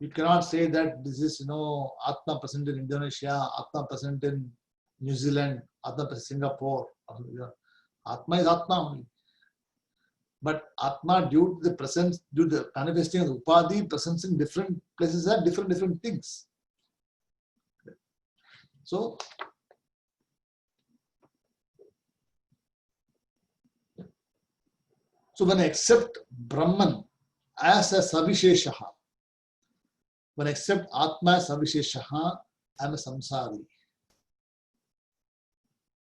You cannot say that this is, Atma present in Indonesia, Atma present in New Zealand, Atma present in Singapore. Atma is Atma only. But Atma, due to the presence, due to the manifesting of the Upadi, presence in different places are different things. So when I accept Brahman as a Savisheshaha, when I accept Atma as Savisheshaha, I am a samsari.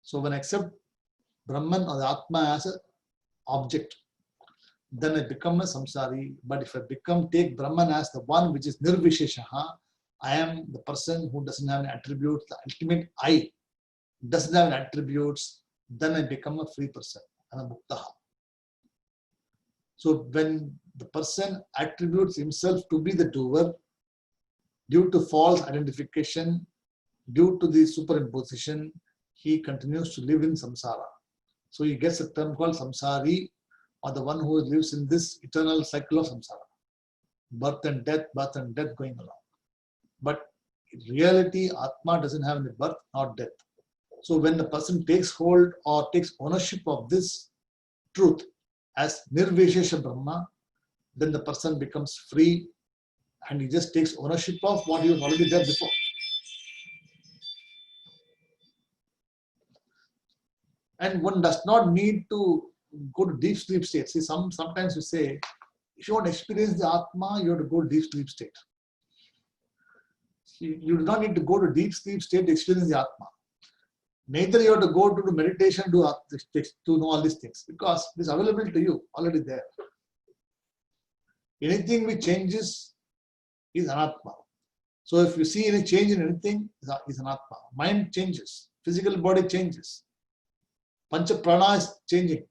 So when I accept Brahman or the Atma as an object, then I become a samsari. But if I take Brahman as the one which is nirvisheshaha, I am the person who doesn't have any attributes, the ultimate I doesn't have any attributes, then I become a free person, I'm a muktaha. So when the person attributes himself to be the doer, due to false identification, due to the superimposition, he continues to live in samsara. So he gets a term called samsari, or the one who lives in this eternal cycle of samsara. Birth and death going along. But in reality, Atma doesn't have any birth nor death. So when the person takes hold or takes ownership of this truth as Nirvishesha Brahma, then the person becomes free and he just takes ownership of what he was already there before. And one does not need to go to deep sleep state. See, sometimes we say, if you want to experience the Atma, you have to go to deep sleep state. You do not need to go to deep sleep state to experience the Atma. Neither you have to go to the meditation to know all these things, because it is available to you, already there. Anything which changes is anatma. So if you see any change in anything, is anatma. Mind changes, physical body changes, pancha prana is changing.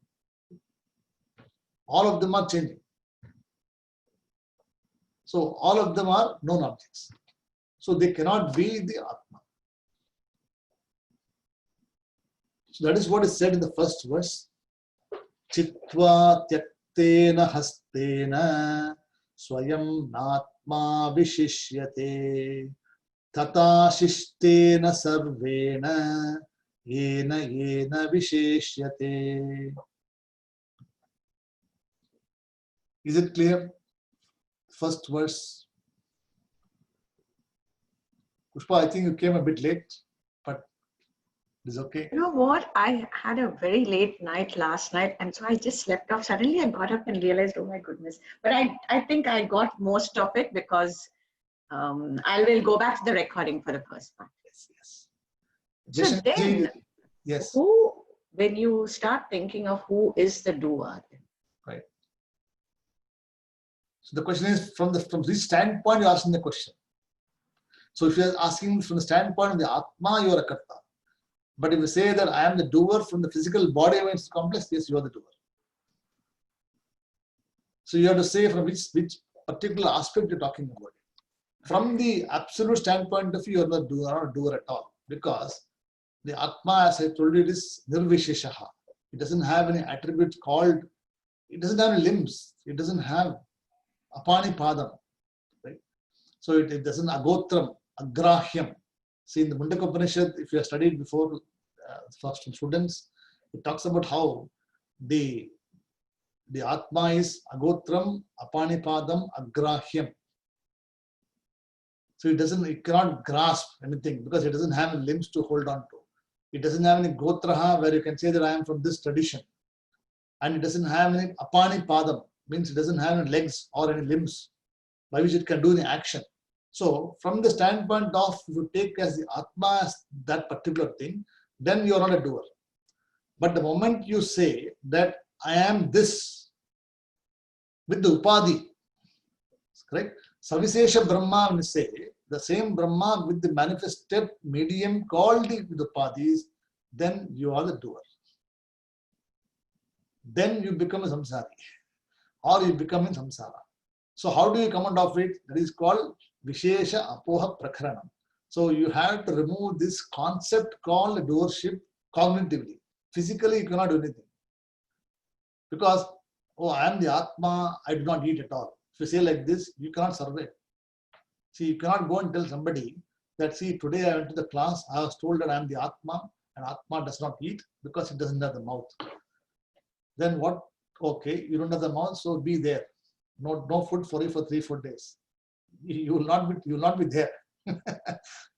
All of them are changing. So all of them are known objects. So they cannot be the Atma. So that is what is said in the first verse. Chitva tyaktena hastena swayam natma vishishyate tata shishtena sarvena yena visheshyate. Is it clear? First verse. Pushpa, I think you came a bit late, but it's okay. You know what? I had a very late night last night, and so I just slept off. Suddenly I got up and realized, oh my goodness. But I think I got most of it because I will go back to the recording for the first part. Yes. So then, yes. When you start thinking of who is the doer? Right. So the question is, from this standpoint, you're asking the question. So if you're asking from the standpoint of the Atma, you are a karta. But if you say that I am the doer from the physical body when it's complex, yes, you are the doer. So you have to say from which particular aspect you're talking about. From the absolute standpoint of view, you are not a doer at all. Because the Atma, as I told you, it is nirvisheshaha. It doesn't have any attributes called, it doesn't have any limbs. It doesn't have apani padam. Right? So it doesn't agotram, agrahyam. See, in the Mundaka Upanishad, if you have studied before, first students, it talks about how the Atma is agotram, apanipadam, agrahyam. So it cannot grasp anything because it doesn't have limbs to hold on to. It doesn't have any gotraha where you can say that I am from this tradition. And it doesn't have any apani padam, means it doesn't have any legs or any limbs by which it can do any action. So from the standpoint of, if you take as the Atma as that particular thing, then you are not a doer. But the moment you say that I am this with the Upadhi, correct? Savisesha Brahma, when you say the same Brahma with the manifested medium called the Upadhis, then you are the doer. Then you become a samsari or you become in samsara. So how do you come out of it? That is called Vishesha Apoha Prakharanam. So you have to remove this concept called doership cognitively. Physically, you cannot do anything. Because, oh, I am the Atma, I do not eat at all. If you say like this, you cannot survive. See, you cannot go and tell somebody that, see, today I went to the class, I was told that I am the Atma, and Atma does not eat because it doesn't have the mouth. Then what? Okay, you don't have the mouth, so be there. No food for you for 3-4 days. You will not be there.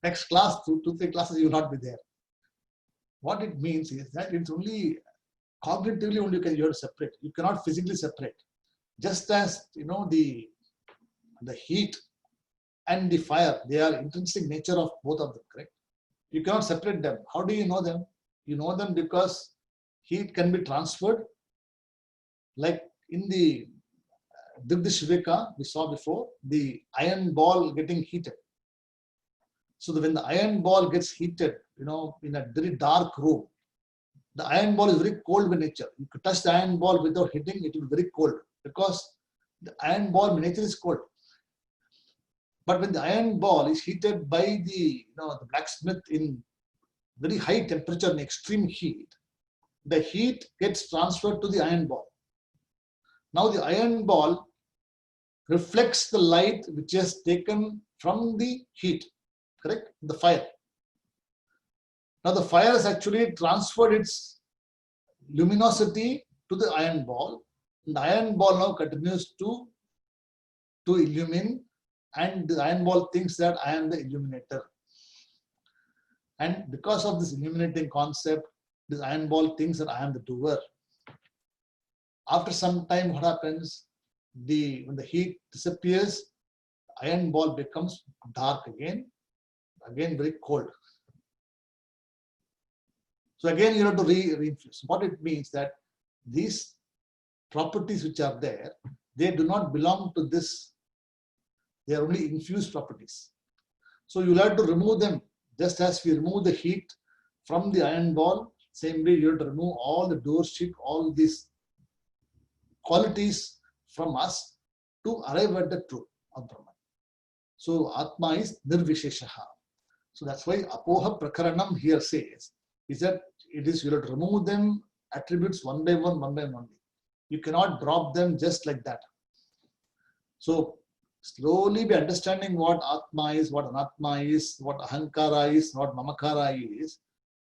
Next class, 2-3 classes, you will not be there. What it means is that it's only cognitively only you have to separate. You cannot physically separate. Just as the heat and the fire, they are intrinsic nature of both of them, correct? You cannot separate them. How do you know them? You know them because heat can be transferred. Like in the Digdishvika, we saw before, the iron ball getting heated. So when the iron ball gets heated, in a very dark room, the iron ball is very cold by nature. You could touch the iron ball without hitting, it will be very cold because the iron ball by nature is cold. But when the iron ball is heated by the blacksmith in very high temperature and extreme heat, the heat gets transferred to the iron ball. Now the iron ball reflects the light which is taken from the heat, correct? The fire. Now the fire has actually transferred its luminosity to the iron ball. And the iron ball now continues to illumine, and the iron ball thinks that I am the illuminator. And because of this illuminating concept, this iron ball thinks that I am the doer. After some time, what happens? When the heat disappears, iron ball becomes dark again very cold. So again, you have to reinfuse. What it means that these properties which are there, they do not belong to this. They are only infused properties. So you'll have to remove them. Just as we remove the heat from the iron ball, same way you have to remove all the doership, all these qualities from us to arrive at the truth of Brahman. So Atma is Nirvisheshaha. So that's why Apoha Prakaranam here says, is that you have to remove them, attributes one by one. You cannot drop them just like that. So slowly by understanding what Atma is, what Anatma is, what Ahankara is, what Mamakara is,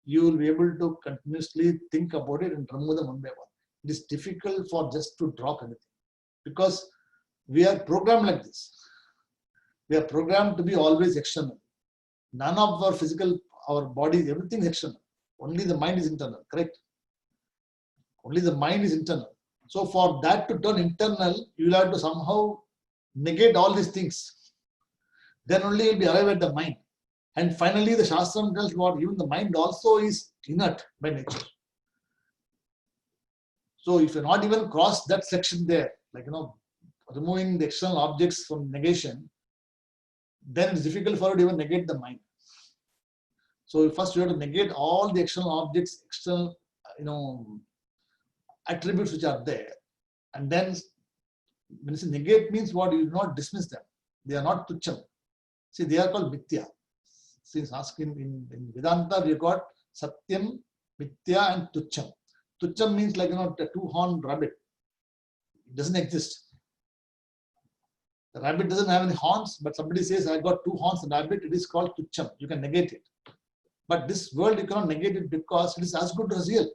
you will be able to continuously think about it and remove them one by one. It is difficult for just to drop anything because we are programmed like this. We are programmed to be always external. None of our physical, our body, everything is external. Only the mind is internal, correct? Only the mind is internal. So for that to turn internal, you will have to somehow negate all these things. Then only you will be arrived at the mind. And finally, the Shastra tells what even the mind also is inert by nature. So if you not even cross that section there, like removing the external objects from negation, then it's difficult for you to even negate the mind. So first you have to negate all the external objects, external attributes which are there. And then when you say negate means what? You do not dismiss them. They are not tucham. See, they are called mithya. Since asking in Vedanta, we got satyam, mithya and tucham. Tucham means like a two-horned rabbit. It doesn't exist. The rabbit doesn't have any horns, but somebody says, I got 2 horns and rabbit, it is called tucham. You can negate it. But this world, you cannot negate it because it is as good as real.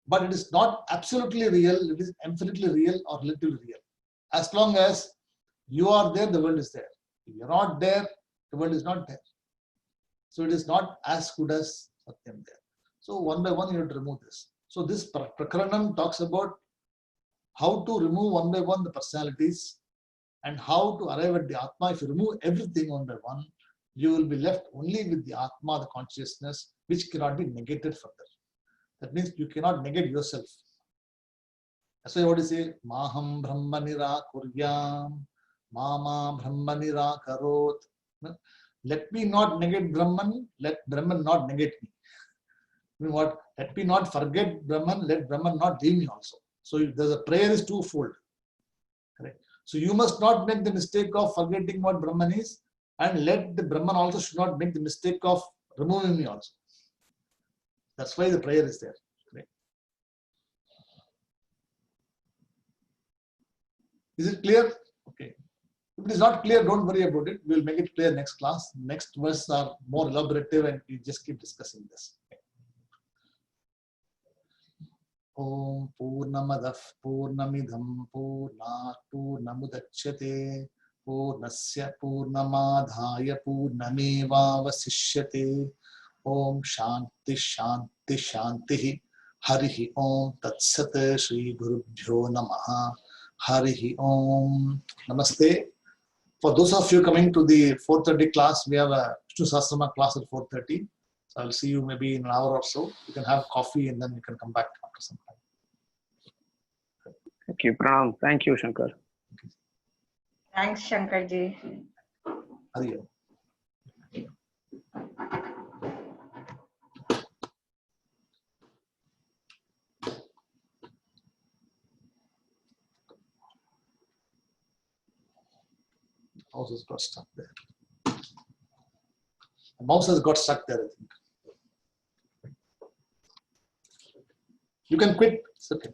But it is not absolutely real, it is infinitely real or relatively real. As long as you are there, the world is there. If you're not there, the world is not there. So it is not as good as Satyam there. So one by one you have to remove this. So this Prakaranam talks about how to remove one by one the personalities and how to arrive at the Atma. If you remove everything one by one, you will be left only with the Atma, the consciousness, which cannot be negated further. That means you cannot negate yourself. That's why what you say, Maham Brahma Nirakuryam, Mama Brahma Nirakarot. Let me not negate Brahman, let Brahman not negate me. I mean what? Let me not forget Brahman, let Brahman not leave me also. So there's a prayer is twofold. Correct. So you must not make the mistake of forgetting what Brahman is, and let the Brahman also should not make the mistake of removing me also. That's why the prayer is there. Correct. Is it clear? Okay. If it is not clear, don't worry about it. We'll make it clear next class. Next verses are more elaborative and we just keep discussing this. Om Purnamadah Purnamidham Purnat Purnamudachyate Purnasya Purnamadhaya Purnameva Vasishyate. Om Shanti Shanti Shanti. Harihi Om Tatsat Shri Gurubhyo Namaha. Harihi Om. Namaste. For those of you coming to the 4:30 class, we have a Vishnu Sahasranama class at 4:30. So I'll see you maybe in an hour or so. You can have coffee and then you can come back after some time. Thank you, Pranam. Thank you, Shankar. Thanks, Shankarji. Hari Om. Mouse has got stuck there. The mouse has got stuck there, I think. You can quit. It's okay.